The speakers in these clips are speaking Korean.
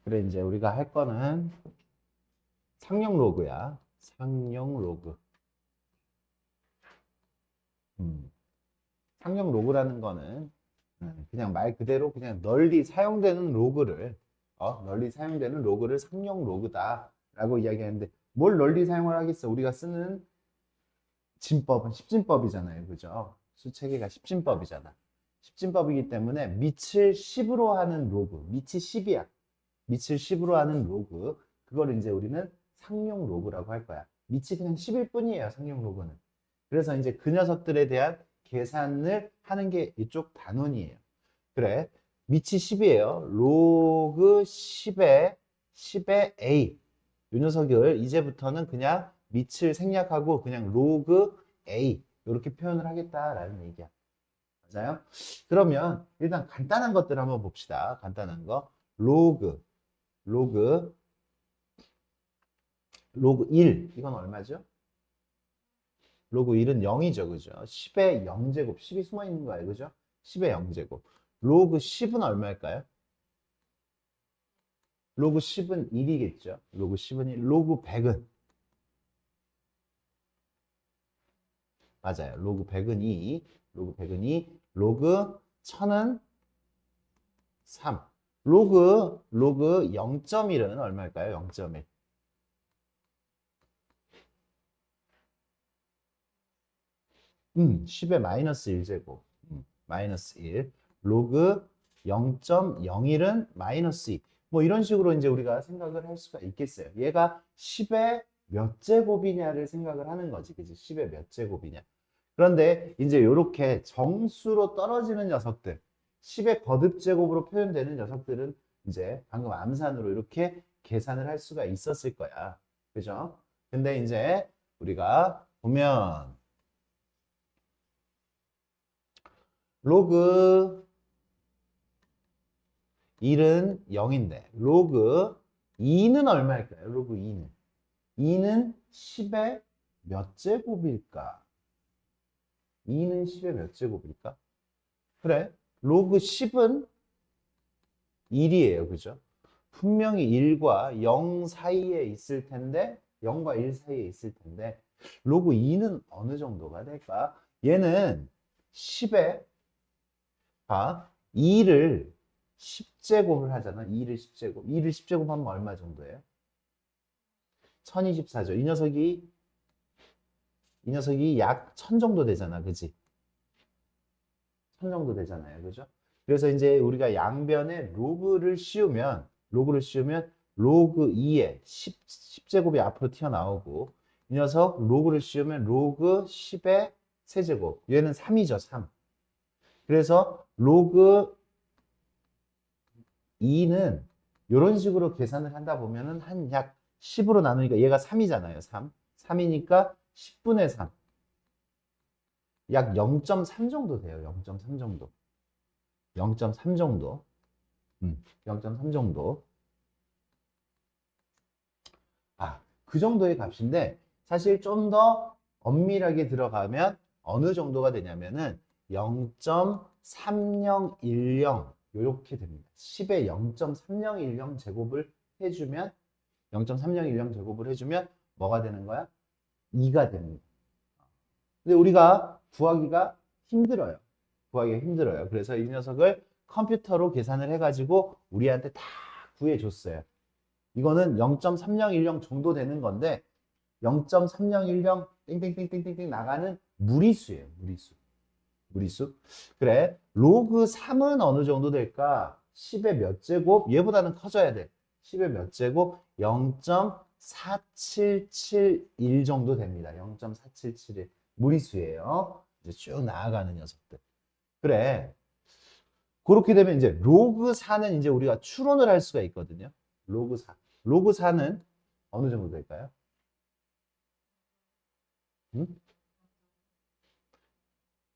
그래, 이제 우리가 할 거는 상용 로그야. 상용 로그. 음. 상용 로그라는 거는 그냥 말 그대로 그냥 널리 사용되는 로그를 널리 사용되는 로그를 상용 로그다라고 이야기하는데 뭘 널리 사용을 하겠어? 우리가 쓰는 진법은 십진법이잖아요. 그죠? 수체계가 십진법이잖아. 십진법이기 때문에 밑을 10으로 하는 로그, 밑이 10이야. 밑을 10으로 하는 로그, 그걸 이제 우리는 상용 로그라고 할 거야. 밑이 그냥 10일 뿐이에요, 상용 로그는. 그래서 이제 그 녀석들에 대한 계산을 하는 게 이쪽 단원이에요. 그래, 밑이 10이에요. 로그 10의 A. 이 녀석을 이제부터는 그냥 밑을 생략하고 그냥 로그 A 이렇게 표현을 하겠다라는 얘기야. 맞아요? 그러면 일단 간단한 것들 한번 봅시다. 간단한 거. 로그, 로그, 로그 1. 이건 얼마죠? 로그 1은 0이죠. 그죠? 10의 0제곱. 10이 숨어 있는 거예요. 그죠? 10의 0제곱. 로그 10은 얼마일까요? 로그 10은 1이겠죠. 로그 10은 1. 로그 100은 맞아요. 로그 100은 2. 로그 100은 2. 로그 1000은 3. 로그 0.1은 얼마일까요? 0.1. 10의 마이너스 1제곱. 마이너스 1. 로그 0.01은 마이너스 2. 뭐 이런 식으로 이제 우리가 생각을 할 수가 있겠어요. 얘가 10의 몇 제곱이냐를 생각을 하는 거지. 그지? 10의 몇 제곱이냐. 그런데 이제 이렇게 정수로 떨어지는 녀석들, 10의 거듭 제곱으로 표현되는 녀석들은 이제 방금 암산으로 이렇게 계산을 할 수가 있었을 거야. 그죠? 근데 이제 우리가 보면 로그 1은 0인데 로그 2는 얼마일까요? 로그 2는 10의 몇 제곱일까? 2는 10의 몇 제곱일까? 그래, 로그 10은 1이에요. 그죠? 분명히 1과 0 사이에 있을 텐데 0과 1 사이에 있을 텐데 로그 2는 어느 정도가 될까? 얘는 10에 2를 10제곱을 하잖아. 2를 10제곱. 2를 10제곱하면 얼마 정도예요? 1024죠. 이 녀석이 약 1000 정도 되잖아. 그지? 1000 정도 되잖아요. 그죠? 그래서 이제 우리가 양변에 로그를 씌우면 로그 2에 10제곱이 앞으로 튀어나오고 이 녀석 로그를 씌우면 로그 10의 세제곱. 얘는 3이죠. 3. 그래서 로그 2는 이런 식으로 계산을 한다 보면은 한 약 10으로 나누니까 얘가 3이잖아요. 3. 3이니까 10분의 3. 약 0.3 정도 돼요. 0.3 정도. 0.3 정도. 0.3 정도. 그 정도의 값인데 사실 좀 더 엄밀하게 들어가면 어느 정도가 되냐면은 0.3010 이렇게 됩니다. 10에 0.3010 제곱을 해주면 0.3010 제곱을 해주면 뭐가 되는 거야? 2가 됩니다. 근데 우리가 구하기가 힘들어요. 구하기가 힘들어요. 그래서 이 녀석을 컴퓨터로 계산을 해가지고 우리한테 다 구해줬어요. 이거는 0.3010 정도 되는 건데 0.3010 땡땡땡땡땡땡 나가는 무리수예요. 무리수. 무리수. 그래. 로그 3은 어느 정도 될까? 10의 몇 제곱? 얘보다는 커져야 돼. 10의 몇 제곱? 0.4771 정도 됩니다. 0.4771. 무리수예요. 이제 쭉 나아가는 녀석들. 그래. 그렇게 되면 이제 로그 4는 이제 우리가 추론을 할 수가 있거든요. 로그 4. 로그 4는 어느 정도 될까요? 응?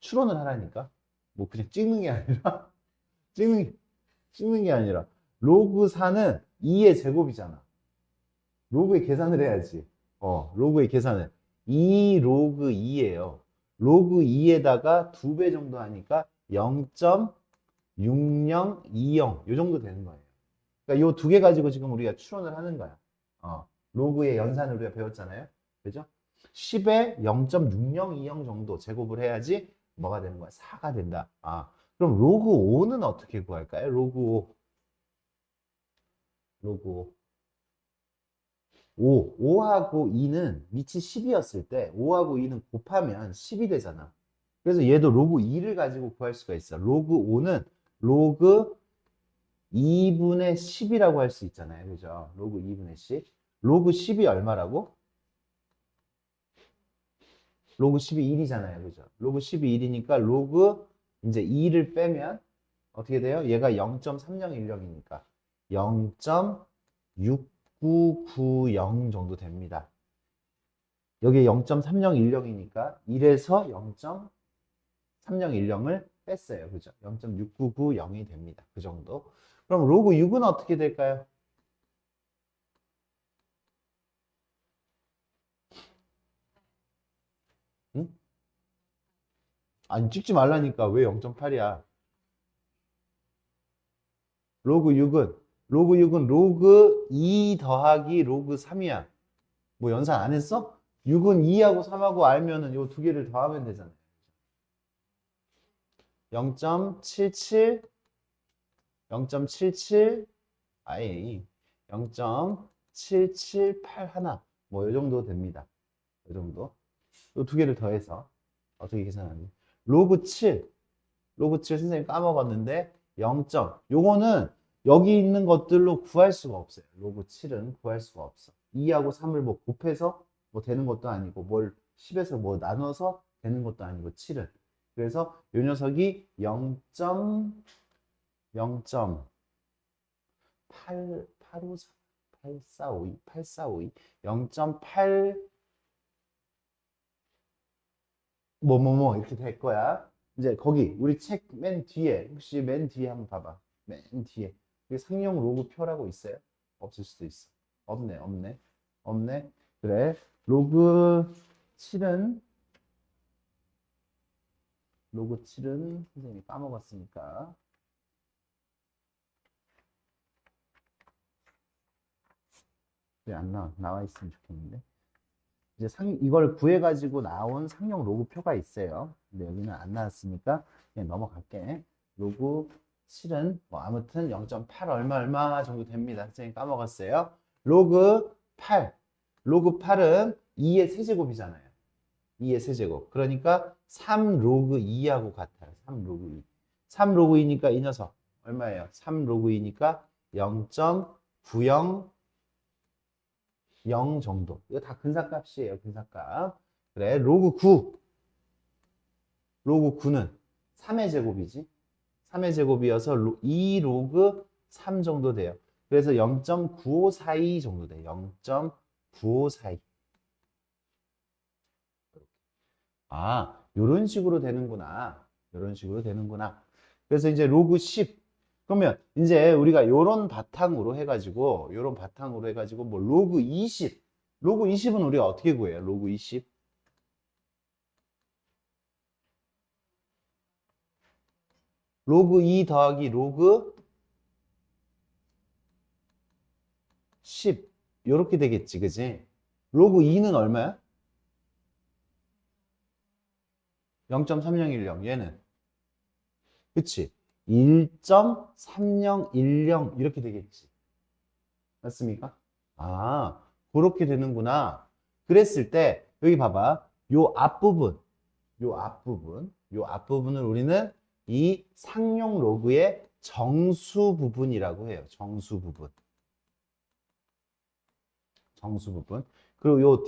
추론을 하라니까. 뭐 그냥 찍는 게 아니라 찍는 찍는 게 아니라 로그 4는 2의 제곱이잖아. 로그의 계산을 해야지. 로그의 계산을 2 로그 2예요. 로그 2에다가 2배 정도 하니까 0.6020 요 정도 되는 거예요. 그러니까 요 두 개 가지고 지금 우리가 추론을 하는 거야. 로그의 연산을 우리가 배웠잖아요. 그죠? 10에 0.6020 정도 제곱을 해야지 뭐가 되는 거야? 4가 된다. 그럼 로그 5는 어떻게 구할까요? 로그 5. 로그 5. 5하고 2는 밑이 10이었을 때 5하고 2는 곱하면 10이 되잖아. 그래서 얘도 로그 2를 가지고 구할 수가 있어. 로그 5는 로그 2분의 10이라고 할 수 있잖아요. 그죠? 로그 2분의 10. 로그 10이 얼마라고? 로그 10이 1이잖아요. 그죠? 로그 10이 1이니까 로그 이제 2를 빼면 어떻게 돼요? 얘가 0.3010이니까 0.6990 정도 됩니다. 여기 0.3010이니까 1에서 0.3010을 뺐어요. 그죠? 0.6990이 됩니다. 그 정도. 그럼 로그 6은 어떻게 될까요? 응? 아니 찍지 말라니까 왜 0.8이야? 로그 6은 로그 2 더하기 로그 3이야. 뭐 연산 안 했어? 6은 2하고 3하고 알면은 요 두 개를 더하면 되잖아. 0.77 0.77 아예 0.778 뭐 요 정도 됩니다. 요 정도. 요 두 개를 더해서 어떻게 계산하니? 로그 7 로그 7 선생님 까먹었는데 0. 요거는 여기 있는 것들로 구할 수가 없어요. 로그 7은 구할 수가 없어. 2하고 3을 뭐 곱해서 뭐 되는 것도 아니고 뭘 10에서 뭐 나눠서 되는 것도 아니고 7은. 그래서 요 녀석이 0.845 0.8 뭐뭐뭐 이렇게 될 거야. 이제 거기 우리 책 맨 뒤에 혹시 맨 뒤에 한번 봐봐. 맨 뒤에 여기 상용 로그표라고 있어요? 없을 수도 있어. 없네, 없네, 없네. 그래. 로그 7은 로그 7은 선생님이 까먹었으니까 왜 안 나와 있으면 좋겠는데. 이제 이걸 구해가지고 나온 상용 로그표가 있어요. 근데 여기는 안 나왔으니까 그냥 넘어갈게. 로그 7은 뭐 아무튼 0.8 얼마 얼마 정도 됩니다. 선생님 까먹었어요. 로그 8. 로그 8은 2의 세제곱이잖아요. 2의 세제곱. 그러니까 3 로그 2하고 같아요. 3 로그 2. 3 로그 2니까 이 녀석 얼마예요? 3 로그 2니까 0.90 0 정도. 이거 다 근사값이에요. 근사값. 그래. 로그 9. 로그 9는 3의 제곱이지. 3의 제곱이어서 2 로그 3 정도 돼요. 그래서 0.9542 정도 돼요. 0.9542. 요런 식으로 되는구나. 요런 식으로 되는구나. 그래서 이제 로그 10. 그러면 이제 우리가 요런 바탕으로 해가지고, 뭐 로그 20. 로그 20은 우리가 어떻게 구해요? 로그 20. 로그 2 더하기 로그 10. 요렇게 되겠지, 그지? 로그 2는 얼마야? 0.3010. 얘는. 그치? 1.3010 이렇게 되겠지. 맞습니까? 그렇게 되는구나. 그랬을 때 여기 봐봐. 요 앞부분을 우리는 이 상용 로그의 정수 부분이라고 해요. 정수 부분. 정수 부분. 그리고 요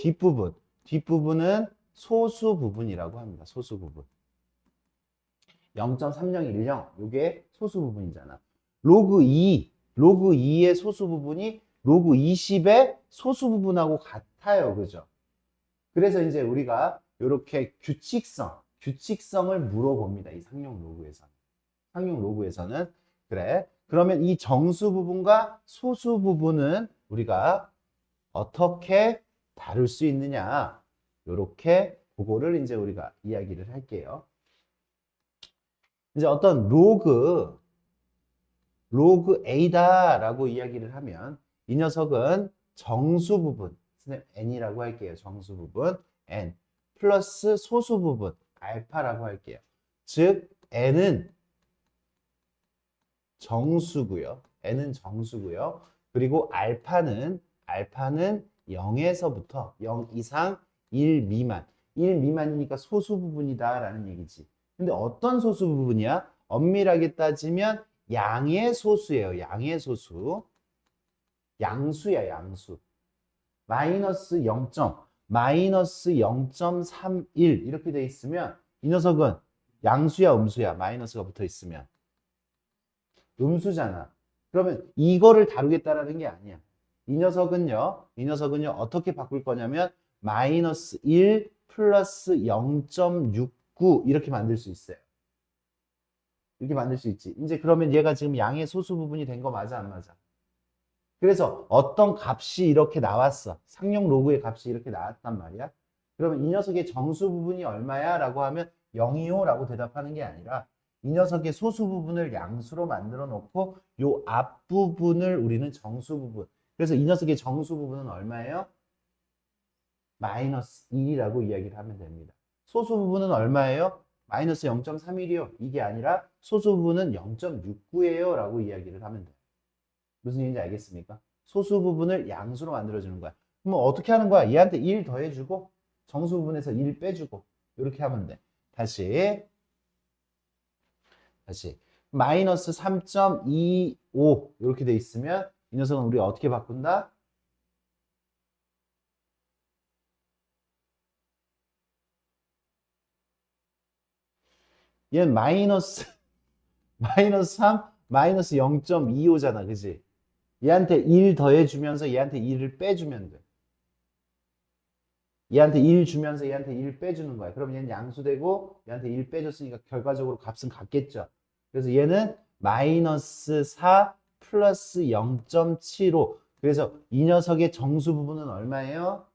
뒷부분은 소수 부분이라고 합니다. 소수 부분. 0.3010 요게 소수 부분이잖아. 로그 2의 소수 부분이 로그 20의 소수 부분하고 같아요. 그죠? 그래서 이제 우리가 이렇게 규칙성을 물어봅니다. 이 상용 로그에서는. 그래. 그러면 이 정수 부분과 소수 부분은 우리가 어떻게 다룰 수 있느냐. 이렇게 그거를 이제 우리가 이야기를 할게요. 이제 어떤 로그 A다라고 이야기를 하면 이 녀석은 정수 부분, n이라고 할게요. 정수 부분 n 플러스 소수 부분 알파라고 할게요. 즉 n은 정수고요. n은 정수고요. 그리고 알파는 0에서부터 0 이상 1 미만. 1 미만이니까 소수 부분이다라는 얘기지. 근데 어떤 소수 부분이야? 엄밀하게 따지면 양의 소수예요. 양의 소수. 양수야, 양수. 마이너스 0.31 이렇게 돼 있으면 이 녀석은 양수야, 음수야? 마이너스가 붙어 있으면 음수잖아. 그러면 이거를 다루겠다라는 게 아니야. 이 녀석은요 어떻게 바꿀 거냐면 마이너스 1 플러스 0.69 이렇게 만들 수 있어요. 이렇게 만들 수 있지. 이제 그러면 얘가 지금 양의 소수 부분이 된 거 맞아, 안 맞아? 그래서 어떤 값이 이렇게 나왔어. 상용 로그의 값이 이렇게 나왔단 말이야. 그러면 이 녀석의 정수 부분이 얼마야? 라고 하면 0이요 라고 대답하는 게 아니라 이 녀석의 소수 부분을 양수로 만들어 놓고 요 앞부분을 우리는 정수 부분. 그래서 이 녀석의 정수 부분은 얼마예요? 마이너스 1이라고 이야기를 하면 됩니다. 소수 부분은 얼마예요? 마이너스 0.31이요. 이게 아니라 소수 부분은 0.69예요 라고 이야기를 하면 돼요. 무슨 얘기인지 알겠습니까? 소수 부분을 양수로 만들어주는 거야. 그럼 어떻게 하는 거야? 얘한테 1 더해주고 정수 부분에서 1 빼주고 이렇게 하면 돼. 다시 마이너스 3.25 이렇게 돼 있으면 이 녀석은 우리가 어떻게 바꾼다? 얘는 마이너스 3 마이너스 0.25잖아, 그지? 얘한테 1 더해주면서 얘한테 1을 빼주면 돼. 얘한테 1 주면서 얘한테 1 빼주는 거야. 그럼 얘는 양수되고 얘한테 1 빼줬으니까 결과적으로 값은 같겠죠. 그래서 얘는 마이너스 4 플러스 0.75. 그래서 이 녀석의 정수 부분은 얼마예요?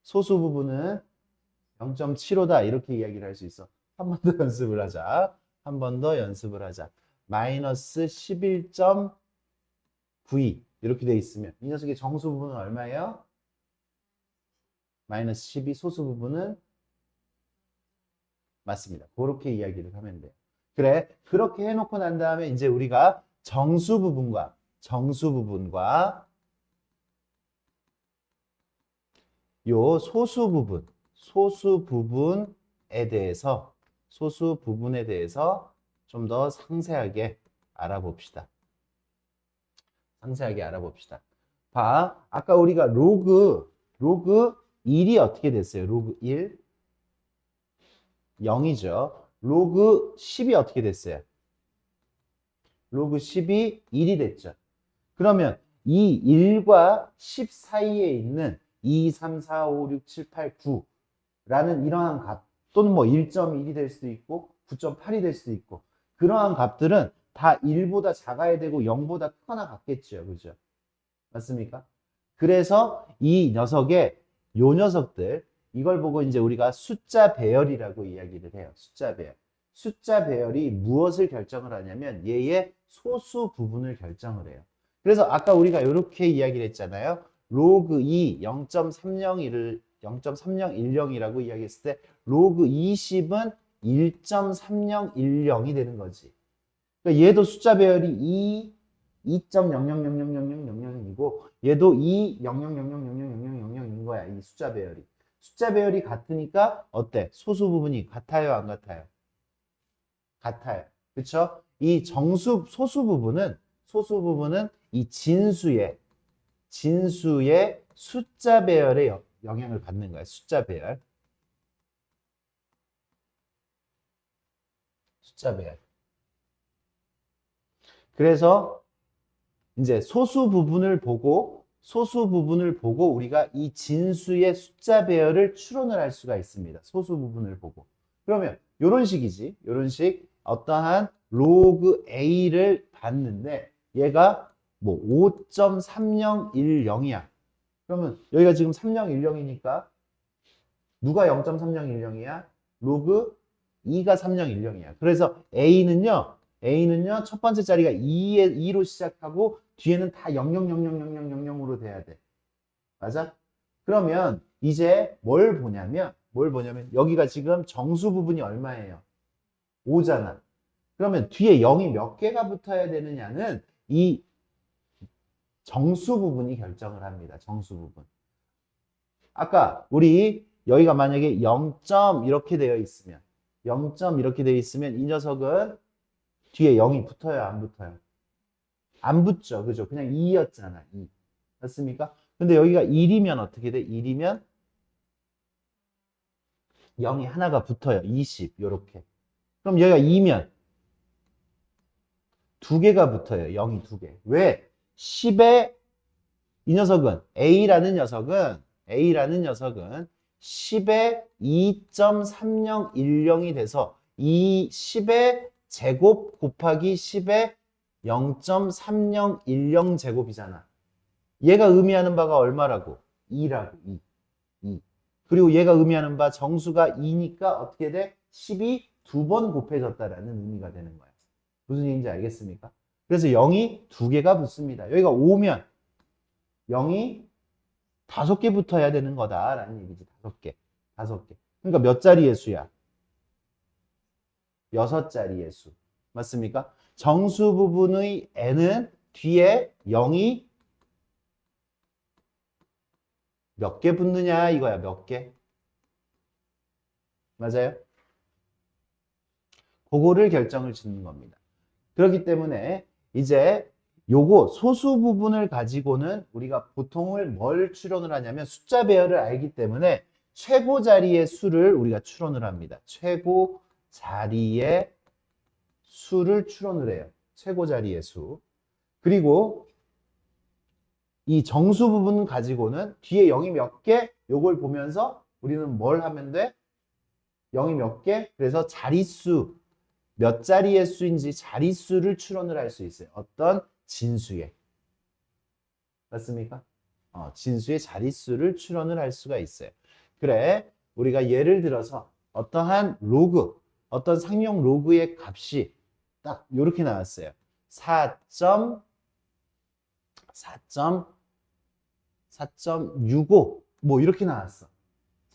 소수 부분은 0.75다. 이렇게 이야기를 할 수 있어. 한 번 더 연습을 하자. 한 번 더 연습을 하자. 마이너스 11.92 이렇게 돼 있으면 이 녀석의 정수 부분은 얼마예요? 마이너스 12 소수 부분은 맞습니다. 그렇게 이야기를 하면 돼요. 그래, 그렇게 해놓고 난 다음에 이제 우리가 정수 부분과 요 소수 부분에 대해서 좀 더 상세하게 알아봅시다. 봐, 아까 우리가 로그 1이 어떻게 됐어요? 로그 1 0이죠. 로그 10이 어떻게 됐어요? 로그 10이 1이 됐죠. 그러면 이 1과 10 사이에 있는 2, 3, 4, 5, 6, 7, 8, 9라는 이러한 값 또는 뭐 1.1이 될 수도 있고 9.8이 될 수도 있고 그러한 값들은 다 1보다 작아야 되고 0보다 크거나 같겠죠. 그죠? 맞습니까? 그래서 이 녀석의 요 녀석들 이걸 보고 이제 우리가 숫자 배열이라고 이야기를 해요. 숫자 배열. 숫자 배열이 무엇을 결정을 하냐면 얘의 소수 부분을 결정을 해요. 그래서 아까 우리가 이렇게 이야기를 했잖아요. 로그 2 0.3010이라고 이야기했을 때 로그 20은 1.3010이 되는 거지. 그러니까 얘도 숫자 배열이 2.00000000이고 얘도 2.00000000인 거야. 이 숫자 배열이. 숫자 배열이 같으니까 어때? 소수 부분이 같아요, 안 같아요? 같아요. 그렇죠? 이 소수 부분은 이 진수의 숫자 배열에 영향을 받는 거야. 숫자 배열. 그래서 이제 소수 부분을 보고 우리가 이 진수의 숫자 배열을 추론을 할 수가 있습니다. 소수 부분을 보고. 그러면 요런 식이지. 요런 식 어떠한 로그 A를 봤는데 얘가 뭐 5.3010이야. 그러면 여기가 지금 3010이니까 누가 0.3010이야? 로그 2가 3010이야. 그래서 A는요. a는요 첫 번째 자리가 2로 시작하고 뒤에는 다 00000000으로 돼야 돼. 맞아? 그러면 이제 뭘 보냐면 여기가 지금 정수 부분이 얼마예요? 5잖아. 그러면 뒤에 0이 몇 개가 붙어야 되느냐는 이 정수 부분이 결정을 합니다. 정수 부분. 아까 우리 여기가 만약에 0점 이렇게 되어 있으면 0점 이렇게 되어 있으면 이 녀석은 뒤에 0이 붙어요, 안 붙어요? 안 붙죠. 그죠? 그냥 2였잖아. 2. 맞습니까? 근데 여기가 1이면 어떻게 돼? 1이면 0이 하나가 붙어요. 20 요렇게. 그럼 여기가 2면 두 개가 붙어요. 0이 두 개. 왜? 10에 이 녀석은 A라는 녀석은 10에 2.3010이 돼서 이 10의 제곱 곱하기 10의 0.3010 제곱이잖아. 얘가 의미하는 바가 얼마라고? 2라고. 2. 그리고 얘가 의미하는 바 정수가 2니까 어떻게 돼? 10이 두 번 곱해졌다라는 의미가 되는 거야. 무슨 얘기인지 알겠습니까? 그래서 0이 두 개가 붙습니다. 여기가 5면 0이 5개 붙어야 되는 거다라는 얘기지. 5개. 5개. 그러니까 몇 자리의 수야? 6자리의 수. 맞습니까? 정수 부분의 n은 뒤에 0이 몇 개 붙느냐 이거야. 몇 개? 맞아요? 그거를 결정을 짓는 겁니다. 그렇기 때문에 이제 요거 소수 부분을 가지고는 우리가 보통을 뭘 추론을 하냐면 숫자 배열을 알기 때문에 최고 자리의 수를 우리가 추론을 합니다. 최고 자리의 수를 추론을 해요. 최고 자리의 수. 그리고 이 정수 부분 가지고는 뒤에 0이 몇 개? 요걸 보면서 우리는 뭘 하면 돼? 0이 몇 개? 그래서 자릿수 몇 자리의 수인지 자릿수를 추론을 할 수 있어요. 어떤 진수에. 맞습니까? 진수의 자릿수를 추론을 할 수가 있어요. 그래, 우리가 예를 들어서 어떠한 로그, 어떤 상용 로그의 값이 딱 이렇게 나왔어요. 4.65 뭐 이렇게 나왔어.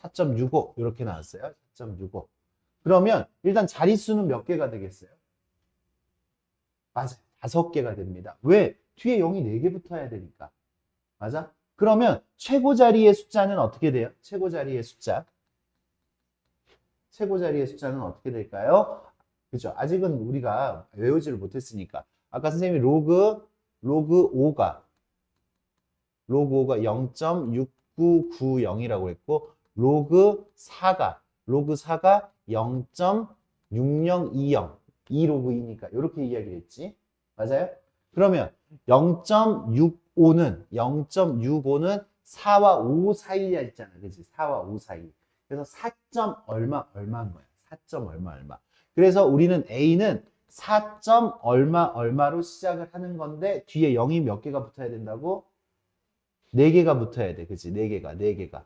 4.65 이렇게 나왔어요. 4.65. 그러면 일단 자릿수는 몇 개가 되겠어요? 맞아요. 5개가 됩니다. 왜? 뒤에 0이 4개 붙어야 되니까. 맞아? 그러면 최고 자리의 숫자는 어떻게 돼요? 최고 자리의 숫자는 어떻게 될까요? 그죠? 아직은 우리가 외우지를 못했으니까. 아까 선생님이 로그 5가 0.6990이라고 했고 로그 4가 0.6020 이 로그 2니까 이렇게 이야기를 했지. 맞아요? 그러면 0.65는 4와 5 사이에 있잖아. 그치? 4와 5 사이. 그래서 4점 얼마인 거야. 4점 얼마. 그래서 우리는 A는 4점 얼마로 시작을 하는 건데 뒤에 0이 몇 개가 붙어야 된다고? 4개가 붙어야 돼. 그치? 4개가.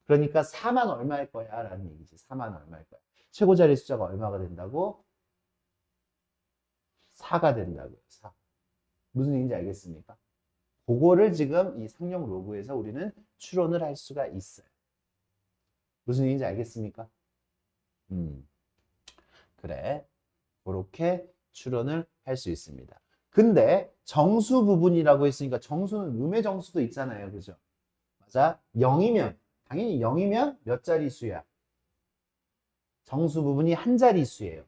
그러니까 4만 얼마일 거야 라는 얘기지. 4만 얼마일 거야. 최고 자리 숫자가 얼마가 된다고? 4가 된다고요. 4. 무슨 얘기인지 알겠습니까? 그거를 지금 이 상용 로그에서 우리는 추론을 할 수가 있어요. 무슨 얘기인지 알겠습니까? 그래. 그렇게 추론을 할 수 있습니다. 근데 정수 부분이라고 했으니까 정수는 음의 정수도 있잖아요. 그죠? 맞아? 0이면 당연히 0이면 몇 자리 수야? 정수 부분이 한 자리 수예요.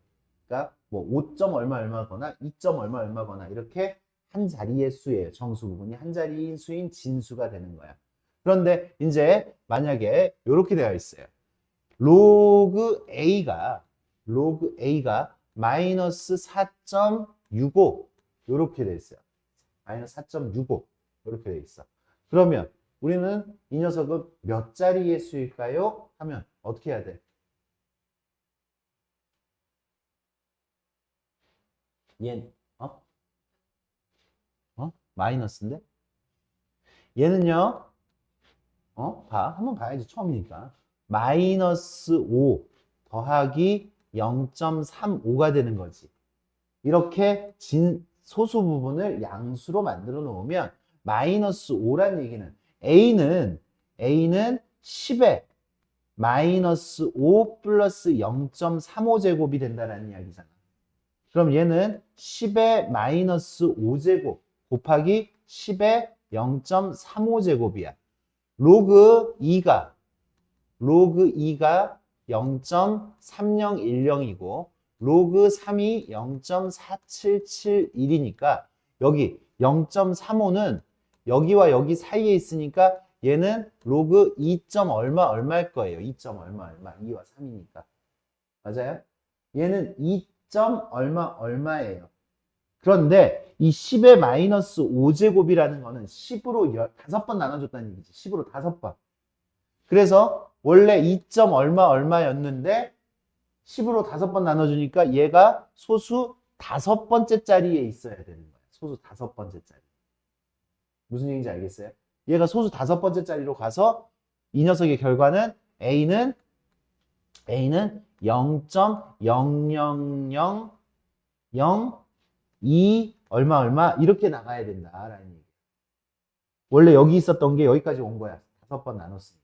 그러니까 뭐 5점 얼마거나 2점 얼마거나 이렇게 한 자리의 수예요. 정수 부분이 한 자리인 수인 진수가 되는 거야. 그런데 이제 만약에 이렇게 되어 있어요. 로그 A가 마이너스 4.65 이렇게 돼 있어요. 마이너스 4.65 이렇게 돼 있어. 그러면 우리는 이 녀석은 몇 자리의 수일까요? 하면 어떻게 해야 돼? 얘 마이너스인데? 얘는요, 한번 봐야지, 처음이니까. 마이너스 5 더하기 0.35가 되는 거지. 이렇게 소수 부분을 양수로 만들어 놓으면 마이너스 5란 얘기는 A는 10에 마이너스 5 플러스 0.35제곱이 된다는 이야기잖아. 그럼 얘는 10의 마이너스 5제곱 곱하기 10의 0.35제곱이야. 로그 2가 0.3010이고 로그 3이 0.4771이니까 여기 0.35는 여기와 여기 사이에 있으니까 얘는 로그 2. 얼마일 거예요. 2. 얼마 2와 3이니까. 맞아요? 얘는 2. 얼마예요. 그런데 이 10의 마이너스 5제곱이라는 거는 10으로 5번 나눠줬다는 얘기지. 10으로 5번. 그래서 원래 2. 얼마였는데 10으로 5번 나눠주니까 얘가 소수 5번째 자리에 있어야 되는 거야. 소수 5번째 자리. 무슨 얘기인지 알겠어요? 얘가 소수 5번째 자리로 가서 이 녀석의 결과는 A는 0.00002 얼마 이렇게 나가야 된다라는 얘기. 원래 여기 있었던 게 여기까지 온 거야. 5번 나눴으니까.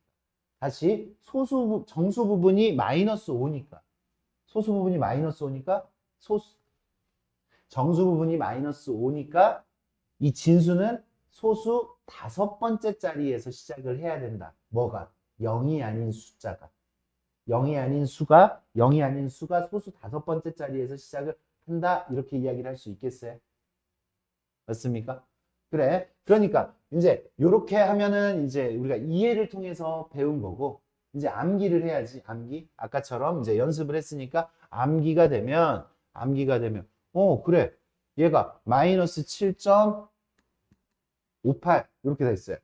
다시 정수 부분이 마이너스 5니까 정수 부분이 마이너스 5니까 이 진수는 소수 5번째 자리에서 시작을 해야 된다. 뭐가? 0이 아닌 숫자가. 0이 아닌 수가 소수 5번째 자리에서 시작을 한다. 이렇게 이야기를 할 수 있겠어요? 맞습니까? 그래. 그러니까 이제 이렇게 하면은 이제 우리가 이해를 통해서 배운 거고 이제 암기를 해야지. 암기. 아까처럼 이제 연습을 했으니까 암기가 되면 그래. 얘가 마이너스 7.58 이렇게 돼 있어요.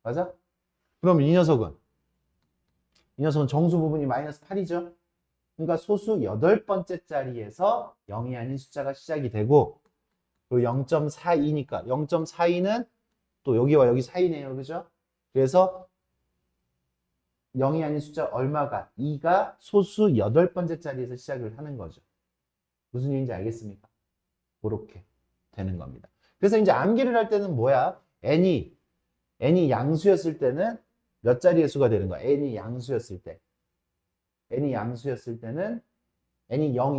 맞아? 그럼 이 녀석은 정수 부분이 마이너스 8이죠. 그러니까 소수 8번째 자리에서 0이 아닌 숫자가 시작이 되고 그리고 0.42니까 0.42는 또 여기와 여기 사이네요. 그죠? 그래서 0이 아닌 숫자 얼마가? 2가 소수 8번째 자리에서 시작을 하는 거죠. 무슨 얘기인지 알겠습니까? 그렇게 되는 겁니다. 그래서 이제 암기를 할 때는 뭐야? n이 양수였을 때는 몇 자리의 수가 되는 거야? n이 양수였을 때는 n이 0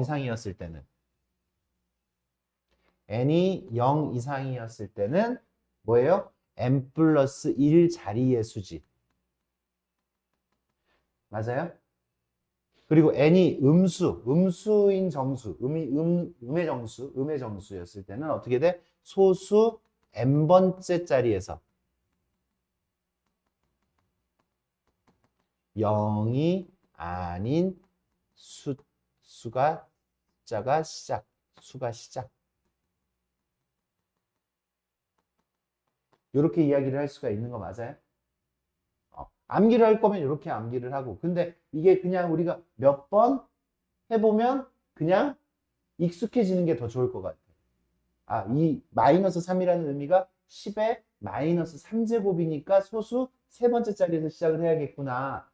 이상이었을 때는 뭐예요? n 플러스 1 자리의 수지. 맞아요? 그리고 n이 음수인 정수, 음의 정수였을 때는 어떻게 돼? 소수 n번째 자리에서 0이 아닌 수가 시작. 이렇게 이야기를 할 수가 있는 거 맞아요? 암기를 할 거면 이렇게 암기를 하고 근데 이게 그냥 우리가 몇 번 해보면 그냥 익숙해지는 게 더 좋을 것 같아요. 이 마이너스 3이라는 의미가 10의 마이너스 3제곱이니까 소수 세 번째 자리에서 시작을 해야겠구나.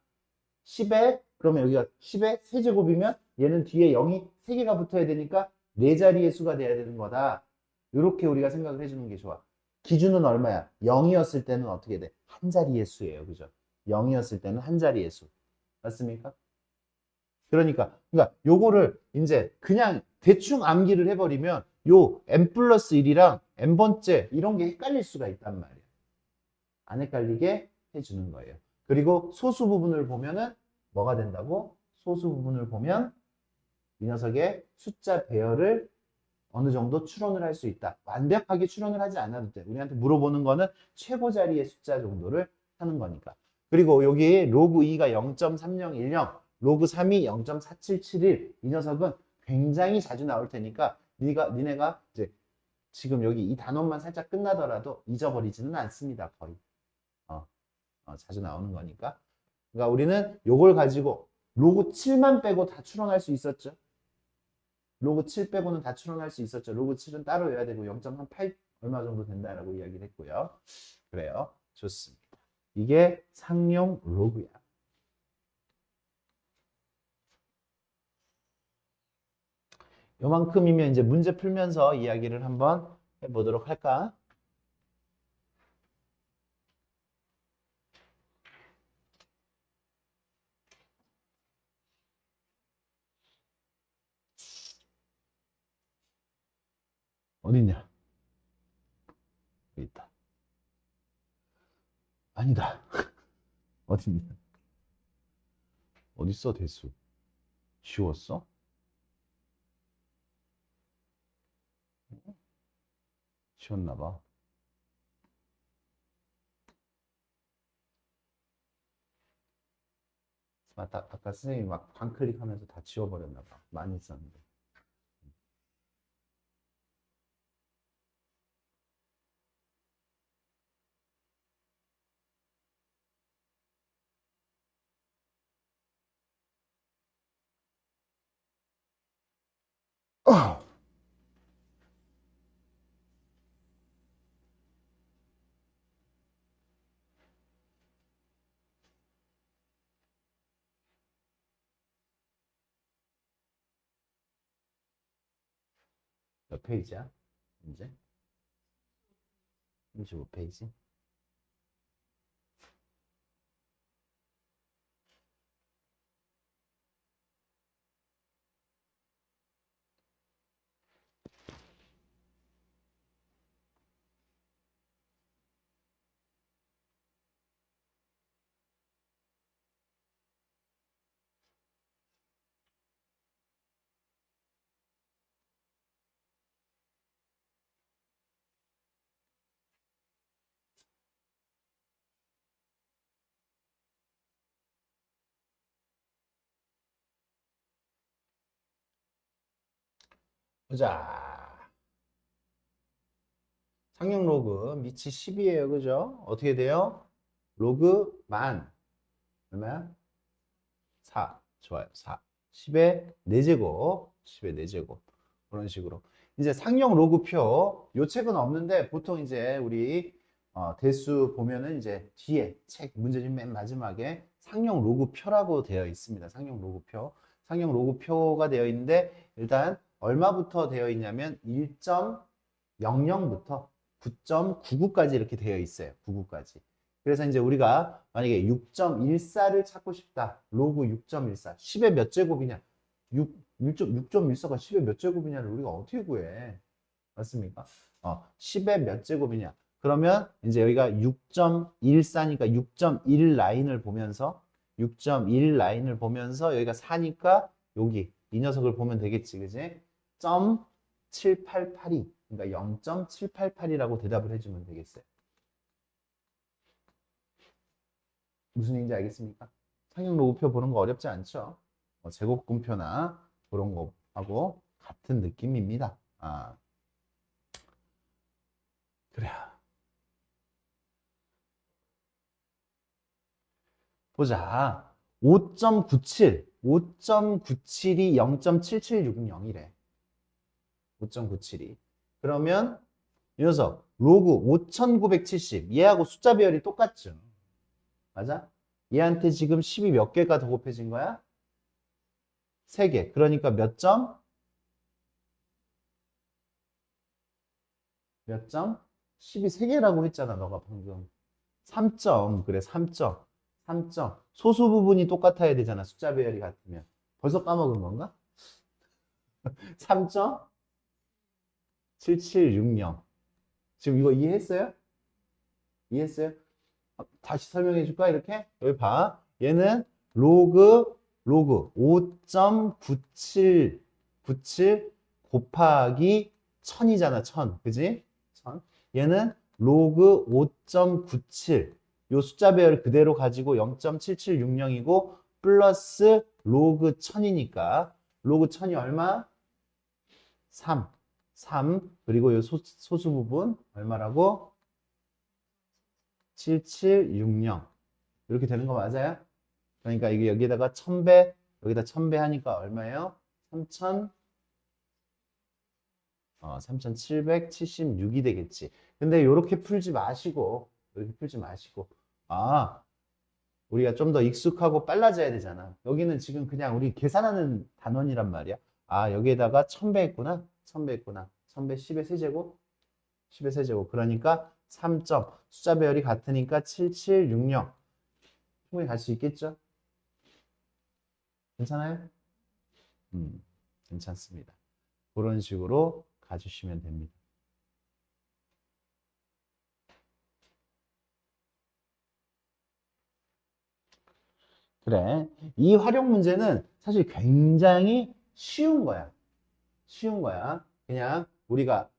그러면 여기가 10의 세제곱이면 얘는 뒤에 0이 3개가 붙어야 되니까 4자리의 수가 돼야 되는 거다. 이렇게 우리가 생각을 해주는 게 좋아. 기준은 얼마야? 0이었을 때는 어떻게 돼? 한 자리의 수예요. 그죠? 0이었을 때는 한 자리의 수. 맞습니까? 그러니까 요거를 이제 그냥 대충 암기를 해버리면 요 n 플러스 1이랑 n번째 이런 게 헷갈릴 수가 있단 말이에요. 안 헷갈리게 해주는 거예요. 그리고 소수 부분을 보면은 뭐가 된다고? 소수 부분을 보면 이 녀석의 숫자 배열을 어느 정도 추론을 할 수 있다. 완벽하게 추론을 하지 않아도 돼. 우리한테 물어보는 거는 최고 자리의 숫자 정도를 하는 거니까. 그리고 여기 로그 2가 0.3010, 로그 3이 0.4771. 이 녀석은 굉장히 자주 나올 테니까 니네가 이제 지금 여기 이 단원만 살짝 끝나더라도 잊어버리지는 않습니다. 거의. 자주 나오는 거니까. 그러니까 우리는 요걸 가지고 로그 7만 빼고 다 추론할 수 있었죠. 로그 7 빼고는 다 추론할 수 있었죠. 로그 7은 따로 외워야 되고 0.8 얼마 정도 된다라고 이야기를 했고요. 그래요. 좋습니다. 이게 상용 로그야. 요만큼이면 이제 문제 풀면서 이야기를 한번 해보도록 할까? 어딨냐? 여기 있다. 아니다. 어딨냐? 어딨어, 대수? 지웠어? 지웠나 봐. 맞다. 아까 선생님이 막 반클릭하면서 다 지워버렸나 봐. 많이 있었는데. 몇 페이지야? 이제? 35페이지? 보자. 상용 로그 밑이 10이에요. 그죠? 어떻게 돼요? 로그 만 얼마야? 4. 좋아요. 4. 10의 4제곱. 10의 4제곱. 그런 식으로. 이제 상용 로그표 요 책은 없는데 보통 이제 우리 대수 보면은 이제 뒤에 책 문제집 맨 마지막에 상용 로그표라고 되어 있습니다. 상용 로그표. 상용 로그표가 되어 있는데 일단 얼마부터 되어 있냐면 1.00부터 9.99까지 이렇게 되어 있어요. 99까지. 그래서 이제 우리가 만약에 6.14를 찾고 싶다. 로그 6.14. 10의 몇 제곱이냐? 6.14가 10의 몇 제곱이냐를 우리가 어떻게 구해? 맞습니까? 10의 몇 제곱이냐? 그러면 이제 여기가 6.14니까 6.1 라인을 보면서 6.1 라인을 보면서 여기가 4니까 여기 이 녀석을 보면 되겠지. 그지? 0.788이 그러니까 0.788이라고 대답을 해주면 되겠어요. 무슨 얘기인지 알겠습니까? 상형 로그표 보는 거 어렵지 않죠? 제곱근표나 그런 거하고 같은 느낌입니다. 그래. 보자. 5.97. 5.97이 0.7760이래. 5.97이. 그러면 이 녀석 로그 5970. 얘하고 숫자 배열이 똑같죠. 맞아? 얘한테 지금 10이 몇 개가 더 곱해진 거야? 3개. 그러니까 몇 점? 몇 점? 10이 3개라고 했잖아, 너가 방금. 3점. 그래, 3점. 3점. 소수 부분이 똑같아야 되잖아, 숫자 배열이 같으면. 벌써 까먹은 건가? 3.7760. 지금 이거 이해했어요? 이해했어요? 다시 설명해 줄까? 이렇게? 여기 봐. 얘는 로그 5.97 곱하기 1000이잖아, 1000. 그지? 1000. 얘는 로그 5.97. 요 숫자 배열 그대로 가지고 0.7760이고 플러스 로그 1000이니까 로그 1000이 얼마? 3. 3. 그리고 요 소수 부분 얼마라고? 7760. 이렇게 되는 거 맞아요? 그러니까 이게 여기다가 1000배, 여기다 1000배 하니까 얼마예요? 3776이 되겠지. 근데 이렇게 풀지 마시고, 이렇게 풀지 마시고, 우리가 좀 더 익숙하고 빨라져야 되잖아. 여기는 지금 그냥 우리 계산하는 단원이란 말이야. 아, 여기에다가 1000배 했구나. 1000배 했구나. 1000배 10의 세제곱. 10의 세제곱. 그러니까 3점. 숫자 배열이 같으니까 7760. 충분히 갈 수 있겠죠? 괜찮아요? 괜찮습니다. 그런 식으로 가주시면 됩니다. 그래. 이 활용 문제는 사실 굉장히 쉬운 거야. 쉬운 거야. 그냥 우리가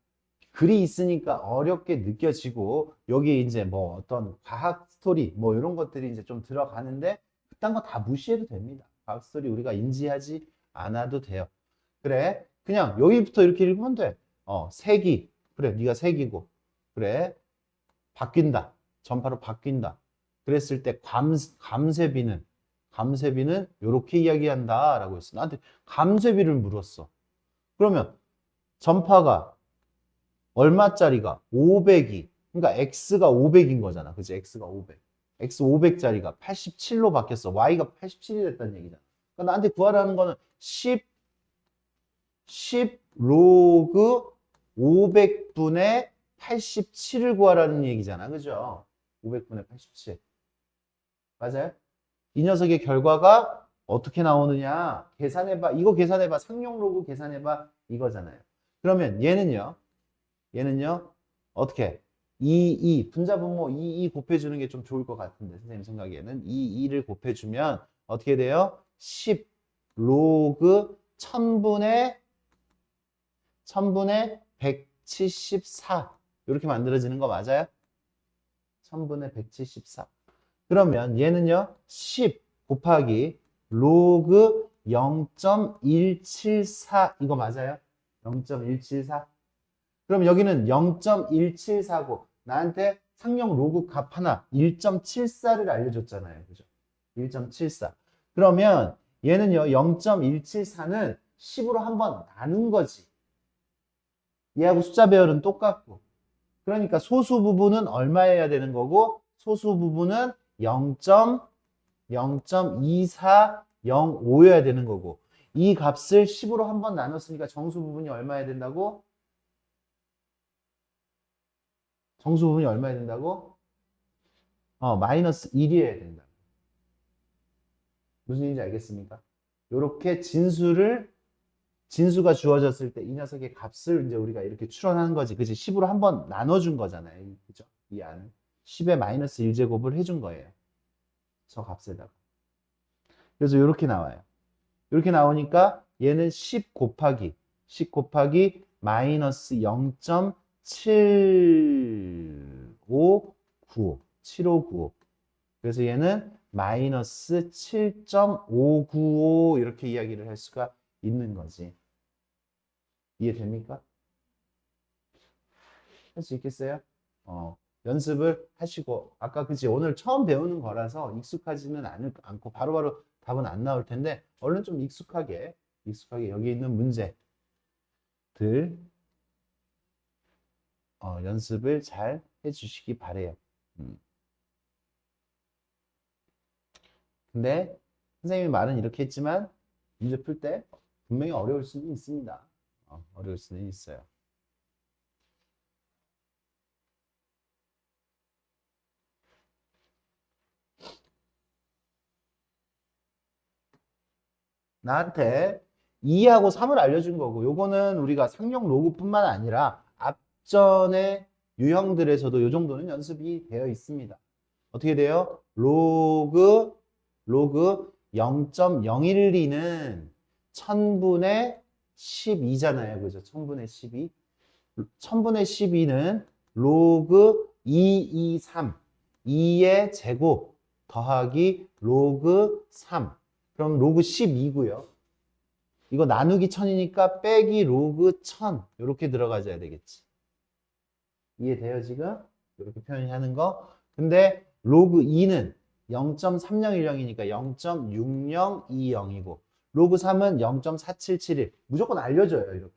글이 있으니까 어렵게 느껴지고 여기 이제 뭐 어떤 과학 스토리 뭐 이런 것들이 이제 좀 들어가는데 그딴 거 다 무시해도 됩니다. 과학 스토리 우리가 인지하지 않아도 돼요. 그래. 그냥 여기부터 이렇게 읽으면 돼. 세기. 그래. 네가 세기고. 그래. 바뀐다. 전파로 바뀐다. 그랬을 때 감쇄비는 이렇게 이야기한다라고 했어. 나한테 감쇄비를 물었어. 그러면 전파가 얼마짜리가 500이 그러니까 x가 500인 거잖아. 그치? x가 500. x 500짜리가 87로 바뀌었어. y가 87이 됐다는 얘기잖아. 그러니까 나한테 구하라는 거는 10 로그 500분의 87을 구하라는 얘기잖아. 그죠? 500분의 87. 맞아요? 이 녀석의 결과가 어떻게 나오느냐? 계산해봐. 이거 계산해봐. 상용 로그 계산해봐. 이거잖아요. 그러면 얘는요, 어떻게? 2 분자분모 2 곱해주는 게 좀 좋을 것 같은데, 선생님 생각에는. 2를 곱해주면 어떻게 돼요? 10 로그 1000분의 174. 이렇게 만들어지는 거 맞아요? 1000분의 174. 그러면 얘는요, 10 곱하기 로그 0.174. 이거 맞아요? 0.174. 그럼 여기는 0.174고 나한테 상용 로그 값 하나 1.74를 알려줬잖아요. 그죠? 1.74. 그러면 얘는요, 0.174는 10으로 한번 나눈 거지. 얘하고 숫자 배열은 똑같고. 그러니까 소수 부분은 얼마여야 되는 거고 소수 부분은 0.2405여야 되는 거고 이 값을 10으로 한번 나눴으니까 정수 부분이 얼마여야 된다고? 정수 부분이 얼마여야 된다고? 마이너스 1이어야 된다. 무슨 얘기인지 알겠습니까? 이렇게 진수가 주어졌을 때 이 녀석의 값을 이제 우리가 이렇게 추론하는 거지. 그치? 10으로 한번 나눠준 거잖아요. 그죠? 이 안을. 10의 마이너스 1제곱을 해준 거예요. 저 값에다가. 그래서 이렇게 나와요. 이렇게 나오니까 얘는 10 곱하기 마이너스 0.7595. 그래서 얘는 마이너스 7.595 이렇게 이야기를 할 수가 있는 거지. 이해됩니까? 할 수 있겠어요? 연습을 하시고 아까 그치 오늘 처음 배우는 거라서 익숙하지는 않고 바로바로 답은 안 나올 텐데 얼른 좀 익숙하게 여기 있는 문제들 연습을 잘 해주시기 바래요. 근데 선생님이 말은 이렇게 했지만 문제 풀 때 분명히 어려울 수는 있습니다. 어려울 수는 있어요. 나한테 2하고 3을 알려준 거고 요거는 우리가 상용 로그뿐만 아니라 앞전의 유형들에서도 이 정도는 연습이 되어 있습니다. 어떻게 돼요? 로그 0.012는 1000분의 12잖아요. 그죠? 1000분의 12. 1000분의 12는 로그 223. 2의 제곱 더하기 로그 3. 그럼 로그 12고요. 이거 나누기 1000이니까 빼기 로그 1000. 이렇게 들어가줘야 되겠지. 이해돼요, 지금? 이렇게 표현하는 거. 근데 로그 2는 0.3010이니까 0.6020이고 로그 3은 0.4771. 무조건 알려줘요, 이렇게.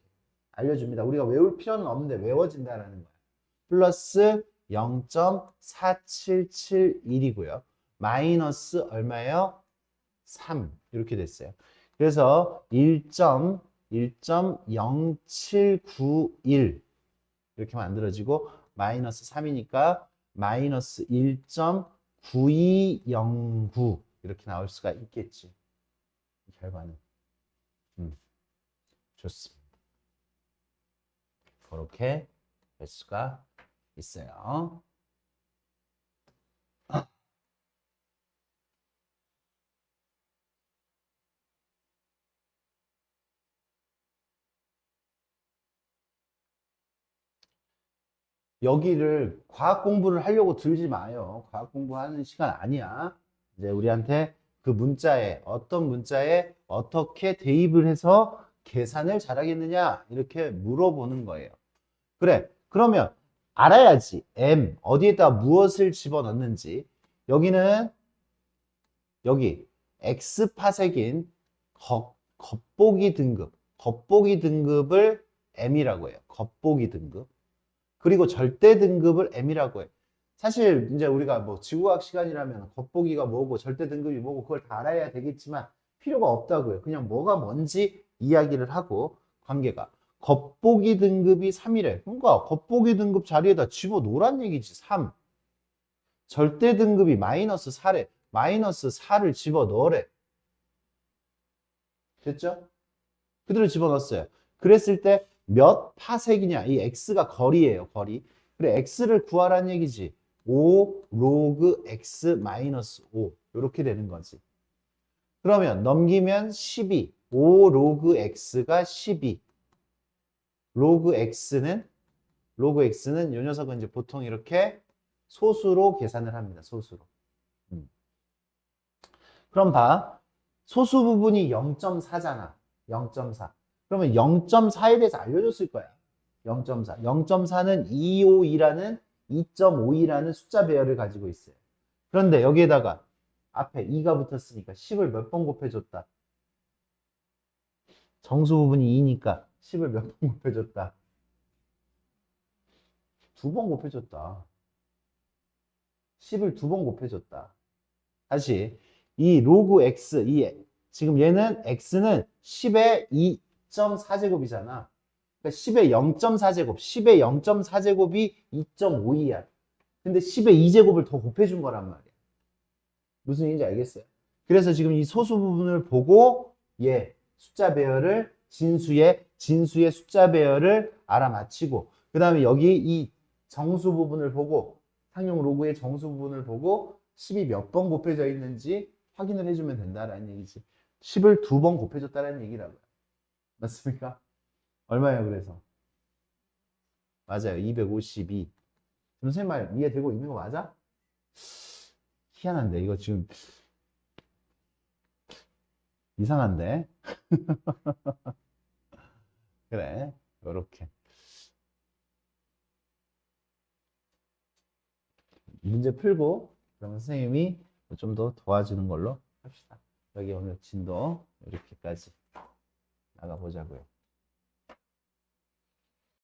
알려줍니다. 우리가 외울 필요는 없는데 외워진다라는 거예요. 플러스 0.4771이고요. 마이너스 얼마예요? 3. 이렇게 됐어요. 그래서 1.1 1.0791 이렇게 만들어지고 마이너스 3이니까 마이너스 1.9209 이렇게 나올 수가 있겠지. 결과는. 좋습니다. 그렇게 될 수가 있어요. 여기를 과학 공부를 하려고 들지 마요. 과학 공부하는 시간 아니야. 이제 우리한테 그 문자에 어떤 문자에 어떻게 대입을 해서 계산을 잘하겠느냐 이렇게 물어보는 거예요. 그래, 그러면 알아야지. M 어디에다 무엇을 집어넣는지. 여기는 여기 X 파색인 겉보기 등급을 M이라고 해요. 겉보기 등급. 그리고 절대 등급을 M이라고 해. 사실 이제 우리가 뭐 지구과학 시간이라면 겉보기가 뭐고 절대 등급이 뭐고 그걸 다 알아야 되겠지만 필요가 없다고요. 그냥 뭐가 뭔지 이야기를 하고 관계가. 겉보기 등급이 3이래. 그러니까 겉보기 등급 자리에다 집어넣으란 얘기지. 3. 절대 등급이 마이너스 4래. 마이너스 4를 집어넣으래. 됐죠? 그대로 집어넣었어요. 그랬을 때 몇 파색이냐? 이 x가 거리예요, 거리. 그래, x를 구하라는 얘기지. 5 로그 x 마이너스 5 이렇게 되는 거지. 그러면 넘기면 12. 5 로그 x가 12. 로그 x는 이 녀석은 이제 보통 이렇게 소수로 계산을 합니다. 소수로. 그럼 봐. 소수 부분이 0.4잖아. 0.4. 그러면 0.4에 대해서 알려줬을 거야. 0.4. 0.4는 2.52라는 숫자 배열을 가지고 있어요. 그런데 여기에다가 앞에 2가 붙었으니까 10을 몇 번 곱해줬다. 정수 부분이 2니까 10을 몇 번 곱해줬다. 2번 곱해줬다. 10을 2번 곱해줬다. 다시 이 로그 x, 지금 얘는 x는 10의 2.4제곱이잖아. 그러니까 10의 0.4제곱, 10의 0.4제곱이 2.52야. 근데 10의 2제곱을 더 곱해준 거란 말이야. 무슨 얘기인지 알겠어요? 그래서 지금 이 소수 부분을 보고 얘 숫자 배열을 진수의 숫자 배열을 알아맞히고 그 다음에 여기 이 정수 부분을 보고 상용 로그의 정수 부분을 보고 10이 몇 번 곱해져 있는지 확인을 해주면 된다라는 얘기지. 10을 2번 곱해줬다는 얘기라고요. 맞습니까? 얼마예요, 그래서? 맞아요. 252. 선생님 말 이해되고 있는 거 맞아? 희한한데, 이거 지금 이상한데? 그래, 요렇게. 문제 풀고, 그러면 선생님이 좀 더 도와주는 걸로 합시다. 여기 오늘 진도 이렇게까지 나가보자고요.